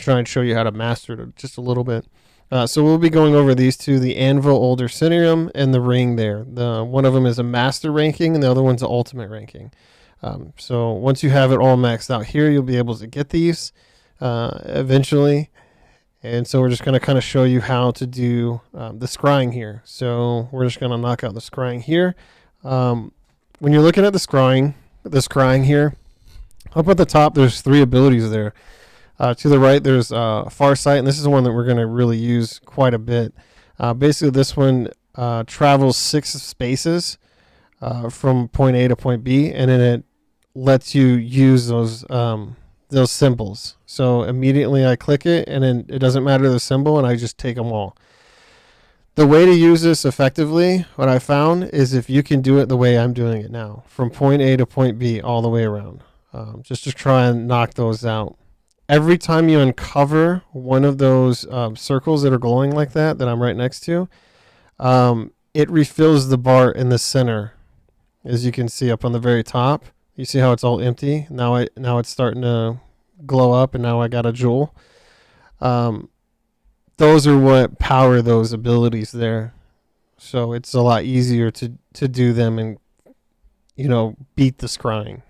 try and show you how to master it just a little bit. So we'll be going over these two, the Anvil Older Cinerum and the ring there. One of them is a master ranking and the other one's an ultimate ranking. So once you have it all maxed out here, you'll be able to get these eventually. And so we're just going to kind of show you how to do the scrying here. So we're just going to knock out the scrying here. When you're looking at the scrying here, up at the top, there's 3 abilities there. To the right, there's Farsight, and this is the one that we're going to really use quite a bit. Basically, this one travels 6 spaces from point A to point B, and then it lets you use those symbols. So immediately I click it, and then it doesn't matter the symbol, and I just take them all. The way to use this effectively, what I found, is if you can do it the way I'm doing it now, from point A to point B all the way around, just to try and knock those out. Every time you uncover one of those circles that are glowing like that I'm right next to, it refills the bar in the center. As you can see up on the very top, you see how it's all empty. Now it's starting to glow up, and now I got a jewel. Those are what power those abilities there. So it's a lot easier to do them and, beat the scrying.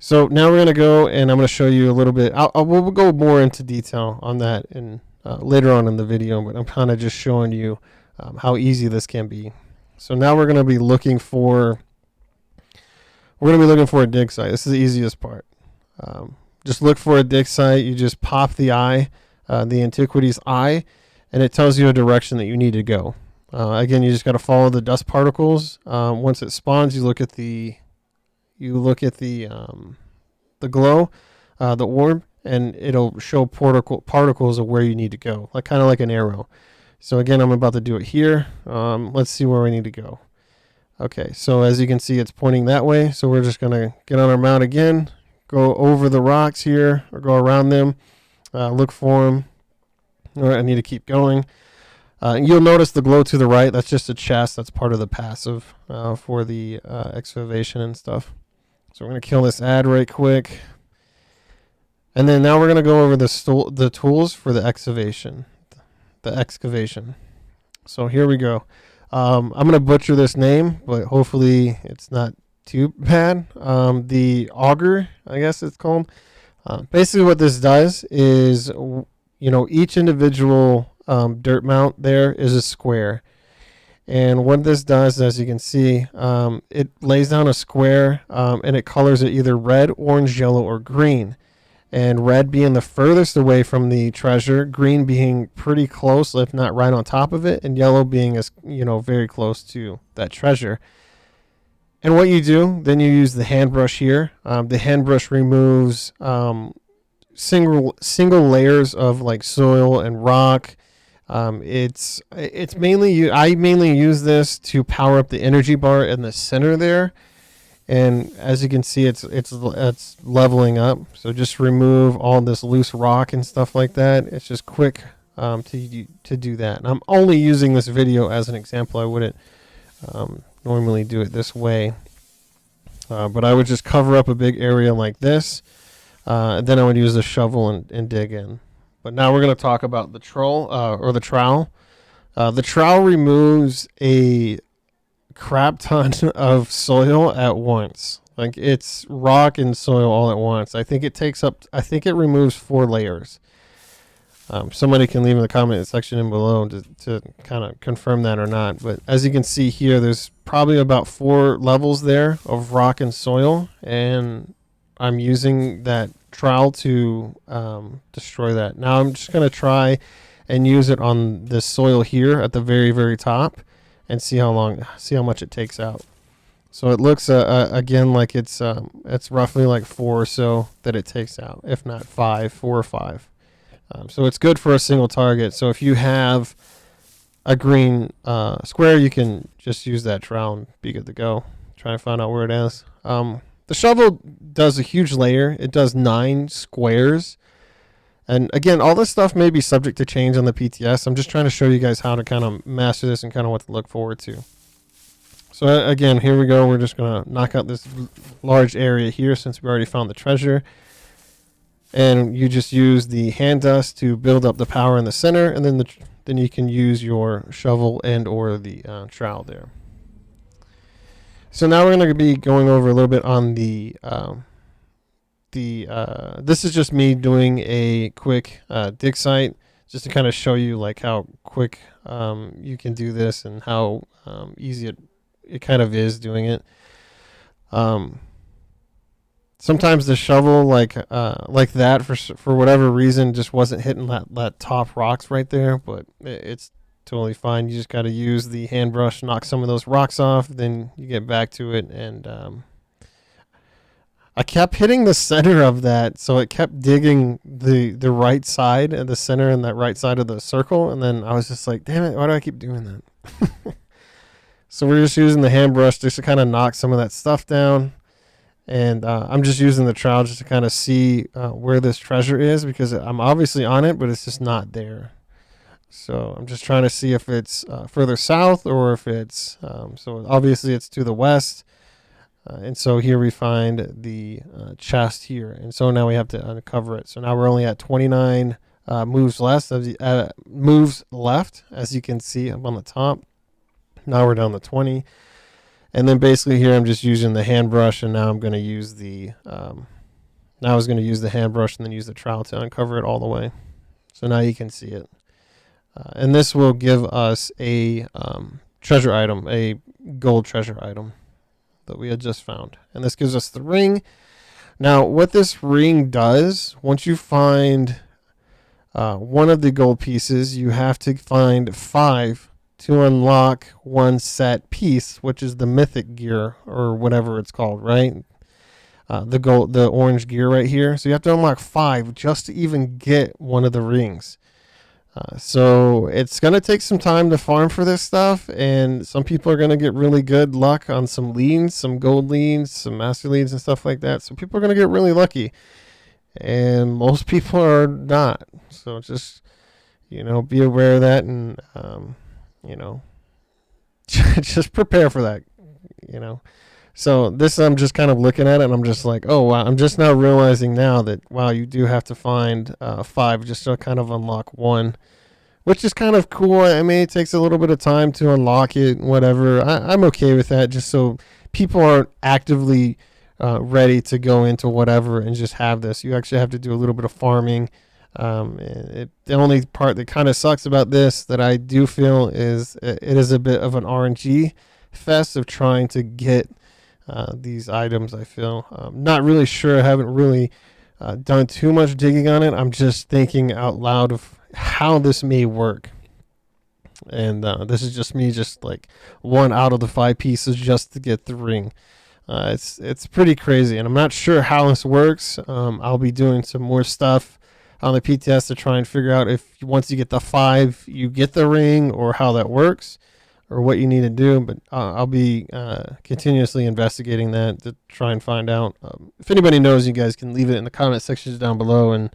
So now we're going to go, and I'm going to show you a little bit. We'll go more into detail on that later on in the video, but I'm kind of just showing you how easy this can be. So now we're going to be looking for a dig site. This is the easiest part. Just look for a dig site. You just pop the eye, the Antiquities eye, and it tells you a direction that you need to go. Again, you just got to follow the dust particles. Once it spawns, you look at the glow, the orb, and it'll show particles of where you need to go, kind of like an arrow. So again, I'm about to do it here. Let's see where we need to go. Okay, so as you can see, it's pointing that way. So we're just gonna get on our mount again, go over the rocks here, or go around them, look for them. All right, I need to keep going. You'll notice the glow to the right. That's just a chest. That's part of the passive for the excavation and stuff. So we're going to kill this ad right quick. And then now we're going to go over the tools for the excavation. So here we go. I'm going to butcher this name, but hopefully it's not too bad. The auger, I guess it's called. Basically what this does is, each individual dirt mount there is a square. And what this does, as you can see, it lays down a square and it colors it either red, orange, yellow, or green. And red being the furthest away from the treasure, green being pretty close, if not right on top of it, and yellow being very close to that treasure. And what you do, then you use the hand brush here. The hand brush removes single layers of soil and rock. It's mainly I mainly use this to power up the energy bar in the center there, and as you can see, it's leveling up. So just remove all this loose rock and stuff like that. It's just quick to do that. And I'm only using this video as an example. I wouldn't normally do it this way, but I would just cover up a big area like this, and then I would use the shovel and dig in. But now we're going to talk about the trowel. The trowel removes a crap ton of soil at once. It's rock and soil all at once. I think it removes 4 layers. Somebody can leave in the comment section in below to kind of confirm that or not. But as you can see here, there's probably about 4 levels there of rock and soil, and I'm using that trowel to destroy that. Now I'm just going to try and use it on this soil here at the very, very top and see how much it takes out. So it looks again like it's roughly 4 or so that it takes out, if not 4 or 5. So it's good for a single target. So if you have a green square, you can just use that trowel and be good to go. Trying to find out where it is. The shovel does a huge layer. It does 9 squares. And again, all this stuff may be subject to change on the PTS. I'm just trying to show you guys how to kind of master this and kind of what to look forward to. So again, here we go. We're just going to knock out this large area here since we already found the treasure. and you just use the hand dust to build up the power in the center, and then you can use your shovel and or the trowel there. So now we're going to be going over a little bit on this is just me doing a quick dig site, just to kind of show you like how quick you can do this and how easy it kind of is doing it. Sometimes the shovel like that for whatever reason just wasn't hitting that top rocks right there, but it's totally fine. You just got to use the hand brush, knock some of those rocks off, then you get back to it. And I kept hitting the center of that, so it kept digging the right side and the center and that right side of the circle, and then I was just like, damn it, why do I keep doing that? So we're just using the hand brush just to kind of knock some of that stuff down. And I'm just using the trowel just to kind of see where this treasure is, because I'm obviously on it, but it's just not there. So I'm just trying to see if it's further south or if it's, so obviously it's to the west. And so here we find the chest here. And so now we have to uncover it. So now we're only at 29 moves left, as you can see up on the top. Now we're down to 20. And then basically here I'm just using the hand brush, and now I'm going to use the now I was going to use the hand brush and then use the trowel to uncover it all the way. So now you can see it. And this will give us a treasure item, a gold treasure item that we had just found. And this gives us the ring. Now what this ring does, once you find one of the gold pieces, you have to find 5 to unlock one set piece, which is the mythic gear or whatever it's called, right? The orange gear right here. So you have to unlock 5 just to even get one of the rings. So it's going to take some time to farm for this stuff, and some people are going to get really good luck on some leans, some gold leans, some master leans and stuff like that. So people are going to get really lucky, and most people are not. So just, be aware of that, and just prepare for that, So this, I'm just kind of looking at it, and I'm just like, oh, wow. I'm just now realizing now that, wow, you do have to find 5 just to kind of unlock one, which is kind of cool. I mean, it takes a little bit of time to unlock it, whatever. I'm okay with that, just so people aren't actively ready to go into whatever and just have this. You actually have to do a little bit of farming. The only part that kind of sucks about this that I do feel is it is a bit of an RNG fest of trying to get these items. I feel not really sure. I haven't really done too much digging on it. I'm just thinking out loud of how this may work, and this is just me, just like 1 out of the 5 pieces just to get the ring. It's pretty crazy, and I'm not sure how this works. I'll be doing some more stuff on the PTS to try and figure out if once you get the 5 you get the ring, or how that works, or what you need to do. But I'll be continuously investigating that to try and find out. If anybody knows, you guys can leave it in the comment sections down below and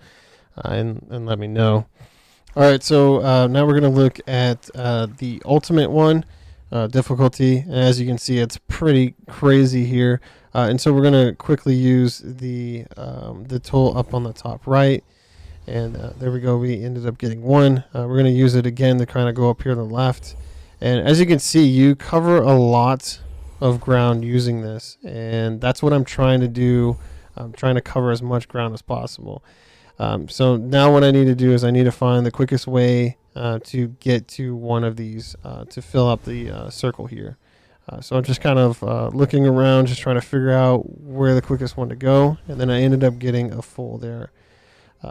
let me know. All right, so now we're going to look at the ultimate one, difficulty. And as you can see, it's pretty crazy here. And so we're going to quickly use the tool up on the top right. And there we go. We ended up getting 1. We're going to use it again to kind of go up here to the left. And as you can see, you cover a lot of ground using this. And that's what I'm trying to do. I'm trying to cover as much ground as possible. So now what I need to do is I need to find the quickest way to get to one of these to fill up the circle here. So I'm just kind of looking around, just trying to figure out where the quickest one to go. And then I ended up getting a full there.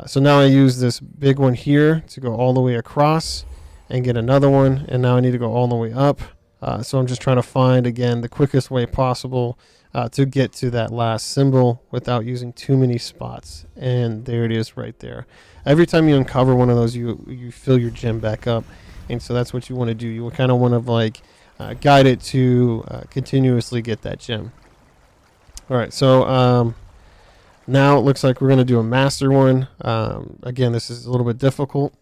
So now I use this big one here to go all the way across and get another one. And now I need to go all the way up. So I'm just trying to find, again, the quickest way possible to get to that last symbol without using too many spots. And there it is right there. Every time you uncover one of those, you fill your gem back up. And so that's what you want to do. You kind of want to like guide it to continuously get that gem. All right, so now it looks like we're going to do a master one. Again, this is a little bit difficult.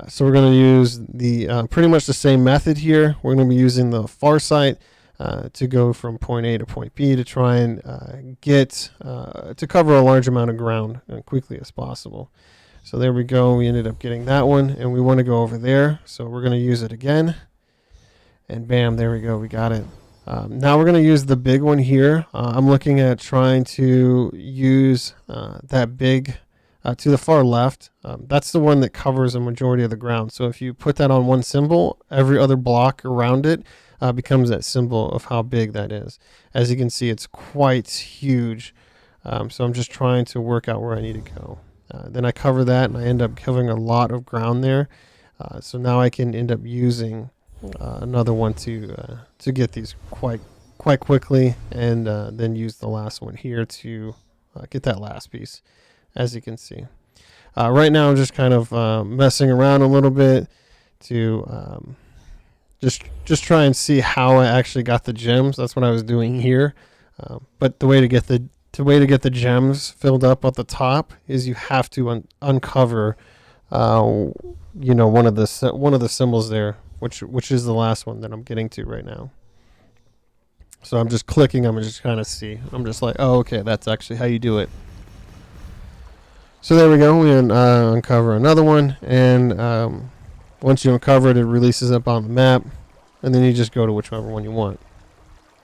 So we're going to use the pretty much the same method here. We're going to be using the far sight. to go from point A to point B to try and get to cover a large amount of ground as quickly as possible. So there we go. We ended up getting that one, and we want to go over there. So we're going to use it again. And bam, there we go. We got it. Now we're going to use the big one here. I'm looking at trying to use that big to the far left. That's the one that covers a majority of the ground. So if you put that on one symbol, every other block around it becomes that symbol of how big that is. As you can see, it's quite huge. So I'm just trying to work out where I need to go. Then I cover that, and I end up covering a lot of ground there. So now I can end up using another one to get these quite quickly, and then use the last one here to get that last piece, as you can see. Right now I'm just kind of messing around a little bit to just try and see how I actually got the gems. That's what I was doing here. But the way to get the gems filled up at the top is you have to uncover one of the symbols there, which is the last one that I'm getting to right now. So I'm just clicking them and just kind of see. I'm just like, oh, okay, that's actually how you do it. So there we go. We uncover another one, and once you uncover it, it releases up on the map, and then you just go to whichever one you want.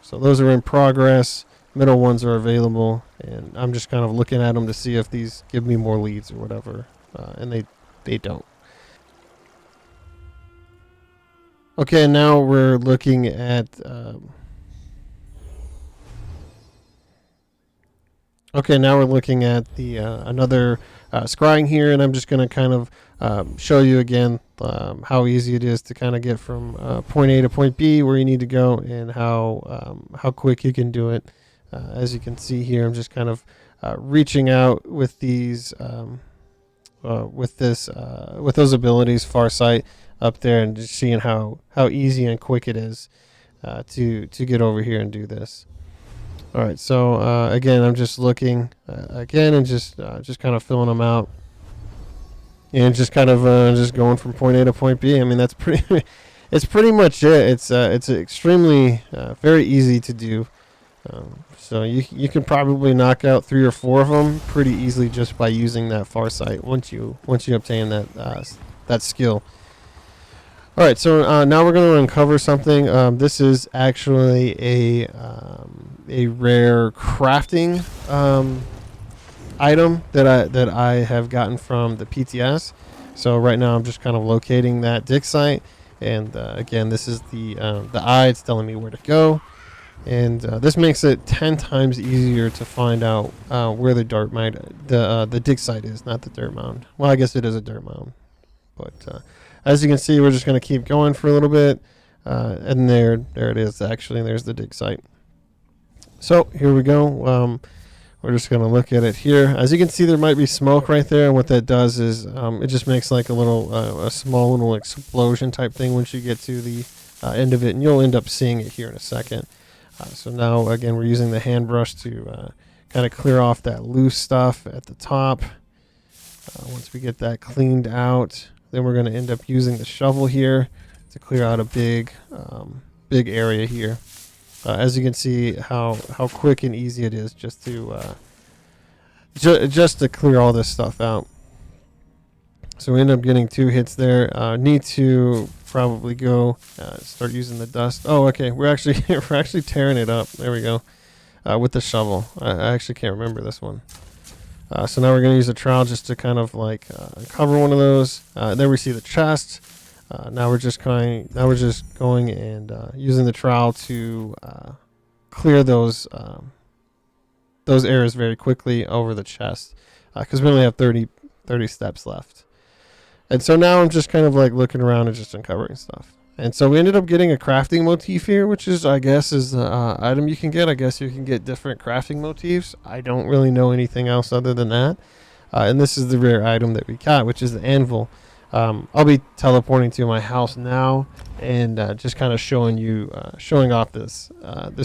So those are in progress. Middle ones are available, and I'm just kind of looking at them to see if these give me more leads or whatever, and they don't. Okay, now we're looking at the another scrying here, and I'm just going to kind of show you again how easy it is to kind of get from point A to point B where you need to go, and how quick you can do it. As you can see here, I'm just kind of reaching out with these with those abilities, Farsight up there, and just seeing how easy and quick it is to get over here and do this. All right, so again, I'm just looking again and just kind of filling them out, and just kind of just going from point A to point B. I mean, that's pretty. It's pretty much it. It's extremely very easy to do. So you can probably knock out 3 or 4 of them pretty easily just by using that Farsight once you obtain that skill. All right, so now we're going to uncover something. This is actually a rare crafting item that I have gotten from the PTS. So right now I'm just kind of locating that dig site, and again, this is the eye. It's telling me where to go, and this makes it 10 times easier to find out where the the dig site is, not the dirt mound. Well, I guess it is a dirt mound, but as you can see, we're just going to keep going for a little bit, and there it is. Actually, there's the dig site. So here we go. We're just going to look at it here. As you can see, there might be smoke right there, and what that does is it just makes like a small little explosion type thing once you get to the end of it, and you'll end up seeing it here in a second. So now, again, we're using the hand brush to kind of clear off that loose stuff at the top. Once we get that cleaned out, then we're going to end up using the shovel here to clear out a big area here. As you can see, how quick and easy it is just to clear all this stuff out. So we end up getting 2 hits there. Need to probably go start using the dust. Oh, okay. We're actually tearing it up. There we go. With the shovel. I actually can't remember this one. So now we're going to use a trowel just to kind of like cover one of those. Then we see the chest. Now we're just going and using the trowel to clear those areas very quickly over the chest, because we only have 30 steps left. And so now I'm just kind of like looking around and just uncovering stuff. And so we ended up getting a crafting motif here, which is, I guess, is the item you can get. I guess you can get different crafting motifs. I don't really know anything else other than that. And this is the rare item that we got, which is the Anvil. I'll be teleporting to my house now and just kind of showing off this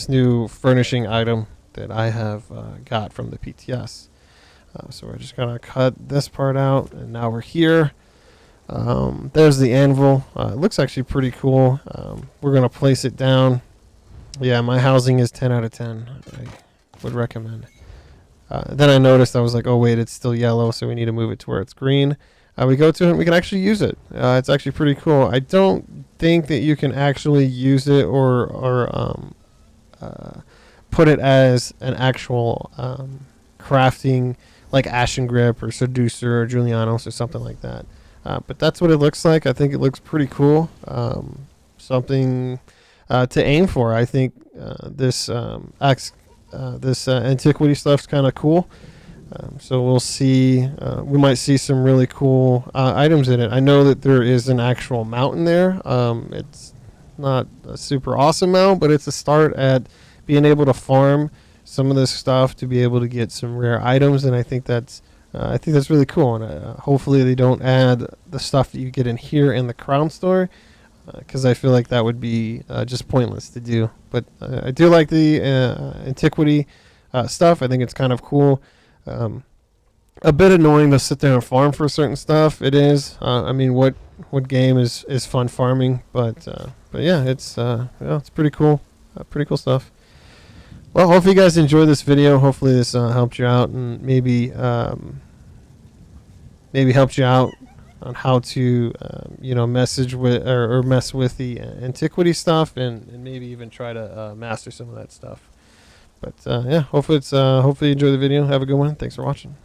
new furnishing item that I have got from the PTS. So we're just going to cut this part out, and now we're here. There's the anvil. It looks actually pretty cool. We're going to place it down Yeah, my housing is 10 out of 10. I would recommend. Then I noticed, I was like, oh wait, it's still yellow, so we need to move it to where it's green. We go to it and we can actually use it. It's actually pretty cool. I don't think that you can actually use it or put it as an actual crafting, like Ashen Grip or Seducer or Julianos or something like that. But that's what it looks like. I think it looks pretty cool. Something to aim for. I think this antiquity stuff's kind of cool. So we'll see. We might see some really cool items in it. I know that there is an actual mountain there. It's not a super awesome mount, but it's a start at being able to farm some of this stuff to be able to get some rare items, and I think that's really cool. And hopefully they don't add the stuff that you get in here in the Crown Store, because I feel like that would be just pointless to do. But I do like the antiquity stuff. I think it's kind of cool. A bit annoying to sit there and farm for certain stuff. It is. I mean, what game is fun farming? But yeah, it's pretty cool. Pretty cool stuff. Well, hopefully you guys enjoyed this video. Hopefully this helped you out, and maybe helped you out on how to message with or mess with the antiquity stuff, and maybe even try to master some of that stuff. But yeah, hopefully you enjoy the video. Have a good one. Thanks for watching.